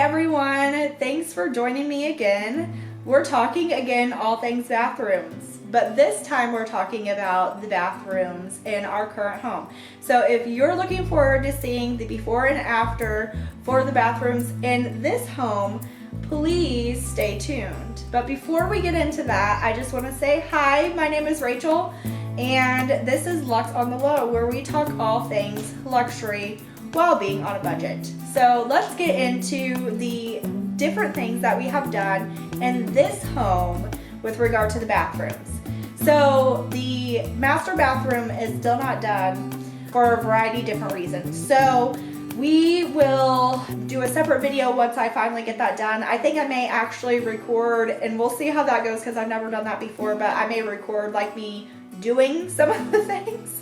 everyone, thanks for joining me again. We're talking again all things bathrooms, but this time we're talking about the bathrooms in our current home. So if you're looking forward to seeing the before and after for the bathrooms in this home, please stay tuned. But before we get into that, I just want to say hi, my name is Rachel, and this is Lux on the Low, where we talk all things luxury while being on a budget. So let's get into the different things that we have done in this home with regard to the bathrooms. So the master bathroom is still not done for a variety of different reasons. So we will do a separate video once I finally get that done. I think I may actually record, and we'll see how that goes because I've never done that before, but I may record like me doing some of the things.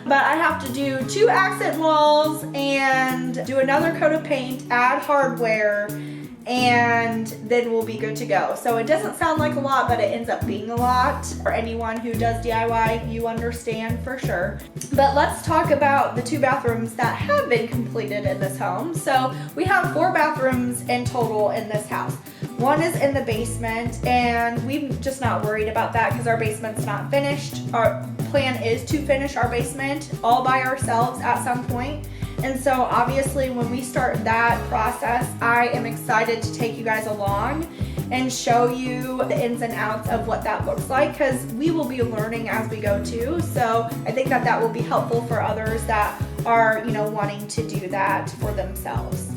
But I have to do 2 accent walls and do another coat of paint, add hardware, and then we'll be good to go. So it doesn't sound like a lot, but it ends up being a lot. For anyone who does DIY, you understand for sure. But let's talk about the 2 bathrooms that have been completed in this home. So we have 4 bathrooms in total in this house. One is in the basement, and we're just not worried about that because our basement's not finished. Our plan is to finish our basement all by ourselves at some point. And so obviously when we start that process, I am excited to take you guys along and show you the ins and outs of what that looks like, because we will be learning as we go too. So I think that that will be helpful for others that are, wanting to do that for themselves.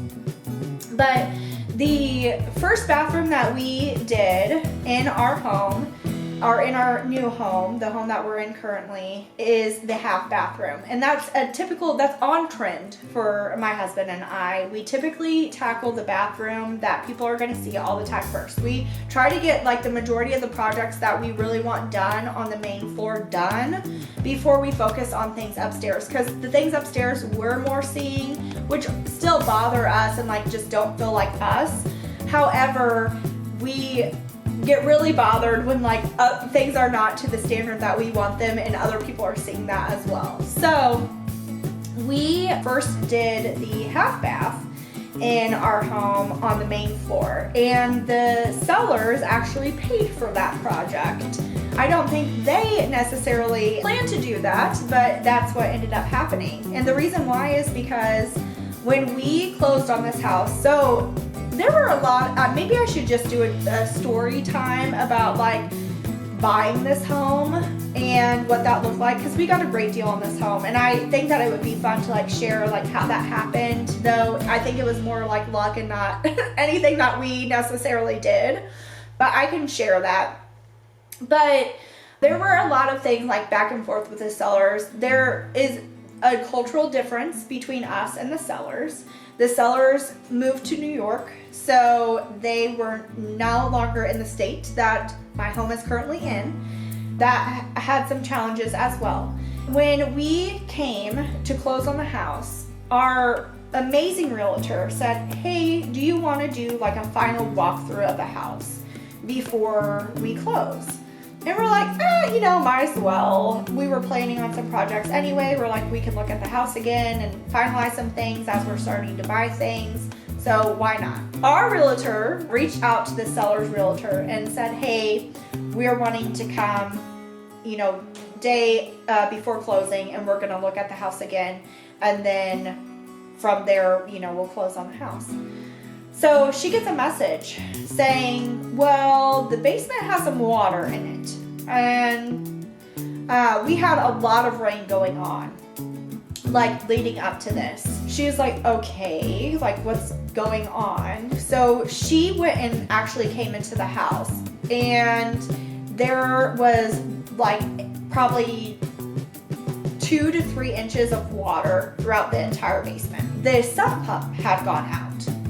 But the first bathroom that we did in our home, or in our new home, the home that we're in currently, is the half bathroom. And that's that's on trend for my husband and I. We typically tackle the bathroom that people are gonna see all the time first. We try to get like the majority of the projects that we really want done on the main floor done before we focus on things upstairs. Because the things upstairs we're more seeing, which still bother us and like just don't feel like us. However, we get really bothered when things are not to the standard that we want them, and other people are seeing that as well. So we first did the half bath in our home on the main floor, and the sellers actually paid for that project. I don't think they necessarily planned to do that, but that's what ended up happening. And the reason why is because when we closed on this house, so there were a lot, maybe I should just do a story time about buying this home and what that looked like, because we got a great deal on this home, and I think that it would be fun to share how that happened, though I think it was more like luck and not anything that we necessarily did, but I can share that. But there were a lot of things back and forth with the sellers. There is a cultural difference between us and the sellers. The sellers moved to New York, so they were no longer in the state that my home is currently in. That had some challenges as well. When we came to close on the house, our amazing realtor said, hey, do you want to do a final walkthrough of the house before we close? And we're like, might as well. We were planning on some projects anyway. We're like, we could look at the house again and finalize some things as we're starting to buy things. So why not? Our realtor reached out to the seller's realtor and said, hey, we're wanting to come, day before closing, and we're going to look at the house again. And then from there, we'll close on the house. So she gets a message saying, well, the basement has some water in it. And we had a lot of rain going on, leading up to this. She was like, okay, what's going on? So she went and actually came into the house, and there was probably 2 to 3 inches of water throughout the entire basement. The sump pump had gone out.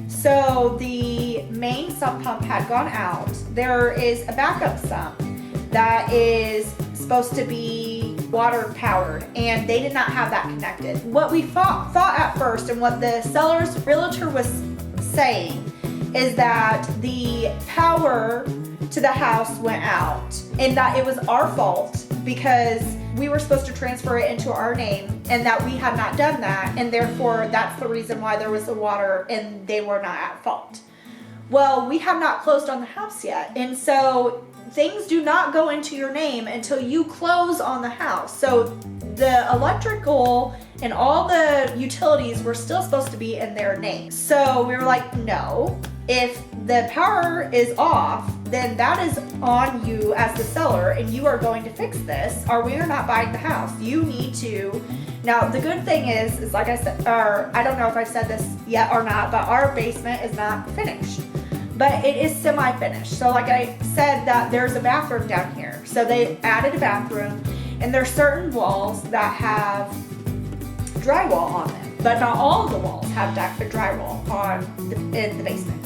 So the main sump pump had gone out. There is a backup sump that is supposed to be water powered, and they did not have that connected. What we thought at first, and what the seller's realtor was saying, is that the power to the house went out and that it was our fault because we were supposed to transfer it into our name, and that we had not done that, and therefore that's the reason why there was the water and they were not at fault. Well, we have not closed on the house yet, and so things do not go into your name until you close on the house. So the electrical and all the utilities were still supposed to be in their name. So we were like, no, if the power is off, then that is on you as the seller, and you are going to fix this, or we are not buying the house. You need to. Now, the good thing is like I said, or I don't know if I've said this yet or not, but our basement is not finished. But it is semi-finished. So like I said, that there's a bathroom down here. So they added a bathroom, and there's certain walls that have drywall on them, but not all of the walls have drywall in the basement.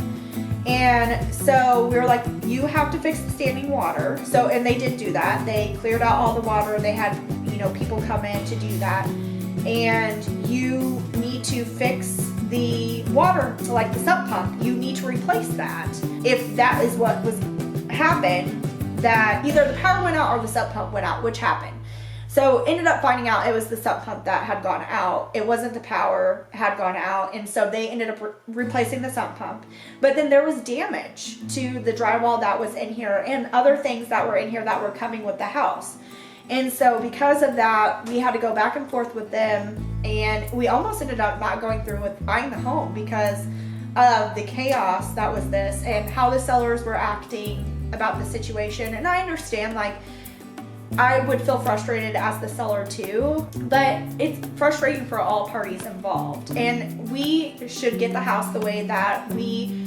And so we were like, you have to fix the standing water. So, and they did do that. They cleared out all the water. They had, people come in to do that. And you need to fix the water, so like the sump pump, you need to replace that. If that is what happened, that either the power went out or the sump pump went out, which happened. So ended up finding out it was the sump pump that had gone out. It wasn't the power had gone out, and so they ended up replacing the sump pump. But then there was damage to the drywall that was in here and other things that were in here that were coming with the house. And so because of that, we had to go back and forth with them, and we almost ended up not going through with buying the home because of the chaos that was this and how the sellers were acting about the situation. And I understand, like, I would feel frustrated as the seller too, but it's frustrating for all parties involved. And we should get the house the way that we,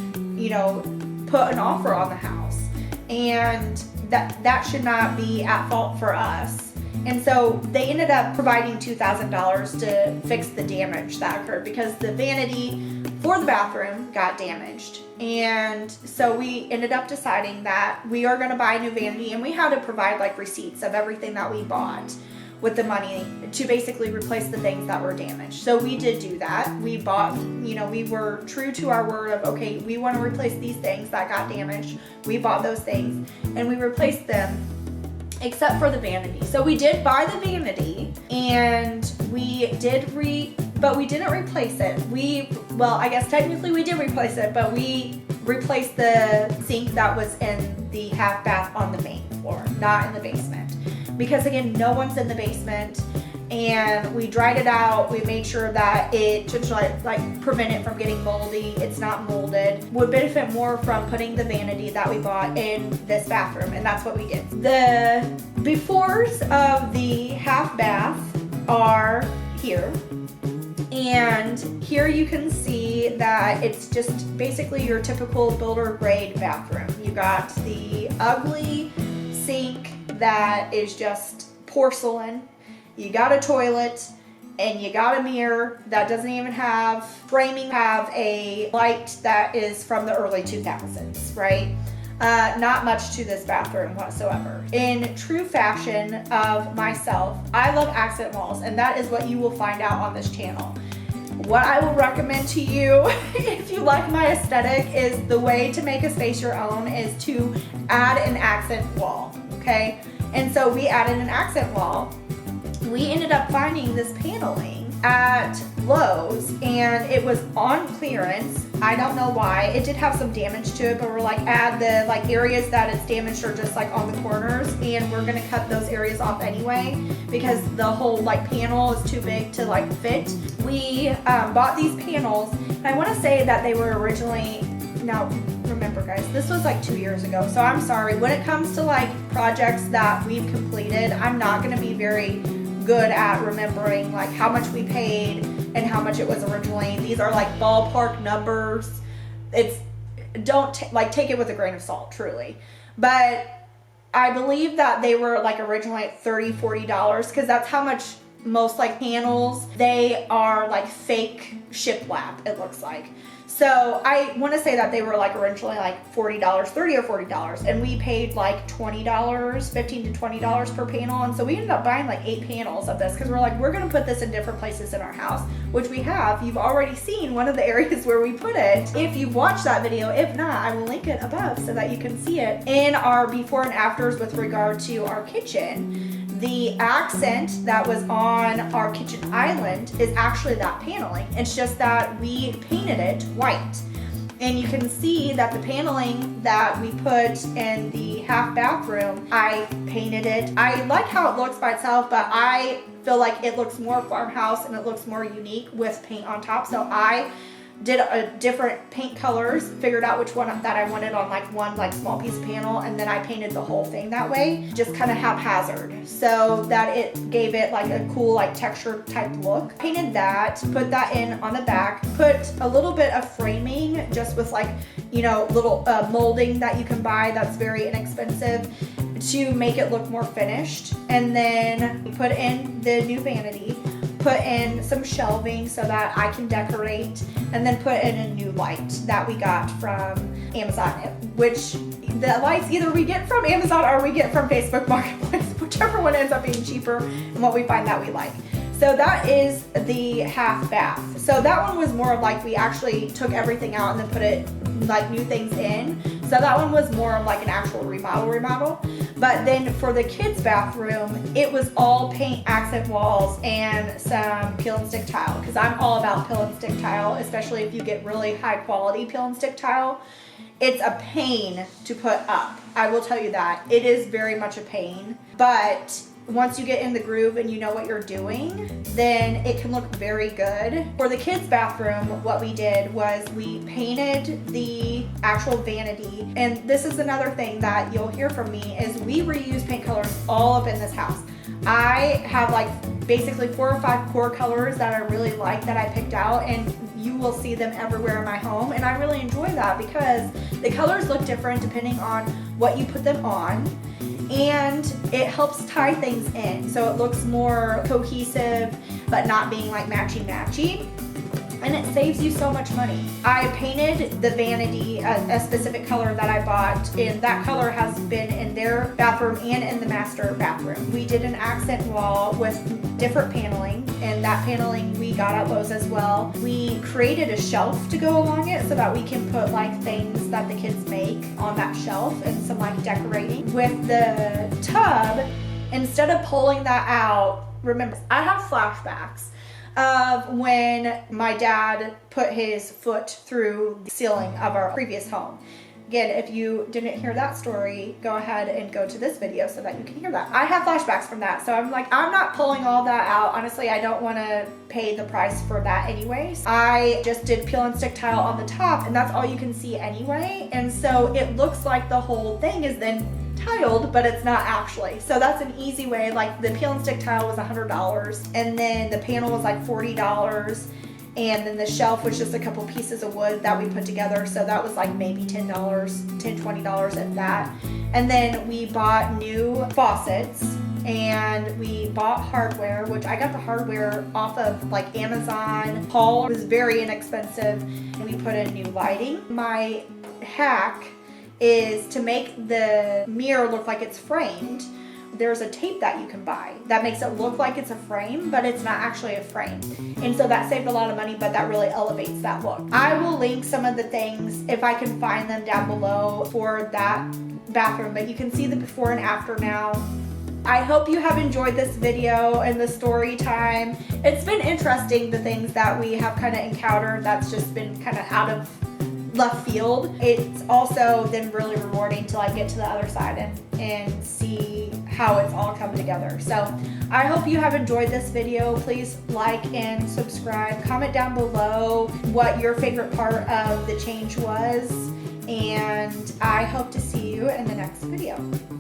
put an offer on the house. And that should not be at fault for us. And so they ended up providing $2,000 to fix the damage that occurred because the vanity for the bathroom got damaged. And so we ended up deciding that we are going to buy a new vanity, and we had to provide like receipts of everything that we bought with the money to basically replace the things that were damaged. So we did do that. We bought, we were true to our word of, okay, we want to replace these things that got damaged. We bought those things and we replaced them except for the vanity. So we did buy the vanity, and we did but we didn't replace it. I guess technically we did replace it, but we replaced the sink that was in the half bath on the main floor, not in the basement. Because again, no one's in the basement, and we dried it out. We made sure that it should like prevent it from getting moldy. It's not molded. Would benefit more from putting the vanity that we bought in this bathroom, and that's what we did. The befores of the half bath are here. And here you can see that it's just basically your typical builder grade bathroom. You got the ugly sink that is just porcelain. You got a toilet, and you got a mirror that doesn't even have framing. Have a light that is from the early 2000s, right? Not much to this bathroom whatsoever. In true fashion of myself, I love accent walls, and that is what you will find out on this channel. What I will recommend to you, if you like my aesthetic, is the way to make a space your own is to add an accent wall, okay? And so we added an accent wall. We ended up finding this paneling at Lowe's, and it was on clearance. I don't know why. It did have some damage to it, but we're like, add the like areas that it's damaged are just like on the corners, and we're gonna cut those areas off anyway because the whole like panel is too big to like fit. We bought these panels, and I want to say that they were originally, now remember guys, this was like 2 years ago, so I'm sorry. When it comes to like projects that we've completed, I'm not gonna be very good at remembering like how much we paid and how much it was originally. These are like ballpark numbers. Take it with a grain of salt, truly. But I believe that they were like originally like $30-$40 because that's how much most like panels, they are like fake shiplap, it looks like. So I want to say that they were like originally like $40, $30 or $40, and we paid like $20, $15 to $20 per panel. And so we ended up buying like 8 panels of this because we're like, we're going to put this in different places in our house, which we have. You've already seen one of the areas where we put it if you've watched that video. If not, I will link it above so that you can see it in our before and afters with regard to our kitchen. The accent that was on our kitchen island is actually that paneling. It's just that we painted it white. And you can see that the paneling that we put in the half bathroom, I painted it. I like how it looks by itself, but I feel like it looks more farmhouse and it looks more unique with paint on top. So I did a different paint colors, figured out which one that I wanted on one small piece of panel, and then I painted the whole thing that way, just kind of haphazard, so that it gave it like a cool texture type look. Painted that, put that in on the back, put a little bit of framing just with little molding that you can buy that's very inexpensive to make it look more finished. And then put in the new vanity, put in some shelving so that I can decorate, and then put in a new light that we got from Amazon, which the lights either we get from Amazon or we get from Facebook Marketplace, whichever one ends up being cheaper and what we find that we like. So that is the half bath. So that one was more of we actually took everything out and then put it new things in. So that one was more of an actual remodel. But then for the kids' bathroom, it was all paint accent walls and some peel and stick tile, because I'm all about peel and stick tile, especially if you get really high quality peel and stick tile. It's a pain to put up. I will tell you that. It is very much a pain, but once you get in the groove and you know what you're doing, then it can look very good. For the kids' bathroom, what we did was we painted the actual vanity. And this is another thing that you'll hear from me is we reuse paint colors all up in this house. I have basically 4 or 5 core colors that I really like that I picked out, and you will see them everywhere in my home. And I really enjoy that because the colors look different depending on what you put them on. And it helps tie things in so it looks more cohesive but not being matchy, and it saves you so much money. I painted the vanity a specific color that I bought, and that color has been in their bathroom and in the master bathroom. We did an accent wall with different paneling, and that paneling we got at Lowe's as well. We created a shelf to go along it so that we can put things that the kids make on that shelf and some decorating. With the tub, instead of pulling that out, remember, I have flashbacks of when my dad put his foot through the ceiling of our previous home. Again, if you didn't hear that story, go ahead and go to this video so that you can hear that. I have flashbacks from that, so I'm not pulling all that out. Honestly, I don't want to pay the price for that anyways. I just did peel and stick tile on the top, and that's all you can see anyway. And so it looks like the whole thing is then tiled, but it's not actually. So that's an easy way. The peel and stick tile was $100, and then the panel was $40, and then the shelf was just a couple pieces of wood that we put together, so that was maybe $10, $20 at that. And then we bought new faucets, and we bought hardware, which I got the hardware off of Amazon haul. It was very inexpensive, and we put in new lighting. My hack is to make the mirror look like it's framed. There's a tape that you can buy that makes it look like it's a frame, but it's not actually a frame. And so that saved a lot of money, but that really elevates that look. I will link some of the things if I can find them down below for that bathroom, but you can see the before and after now. I hope you have enjoyed this video and the story time. It's been interesting, the things that we have kind of encountered that's just been kind of out of left field. It's also then really rewarding to get to the other side and see how it's all coming together. So I hope you have enjoyed this video. Please like and subscribe. Comment down below what your favorite part of the change was, and I hope to see you in the next video.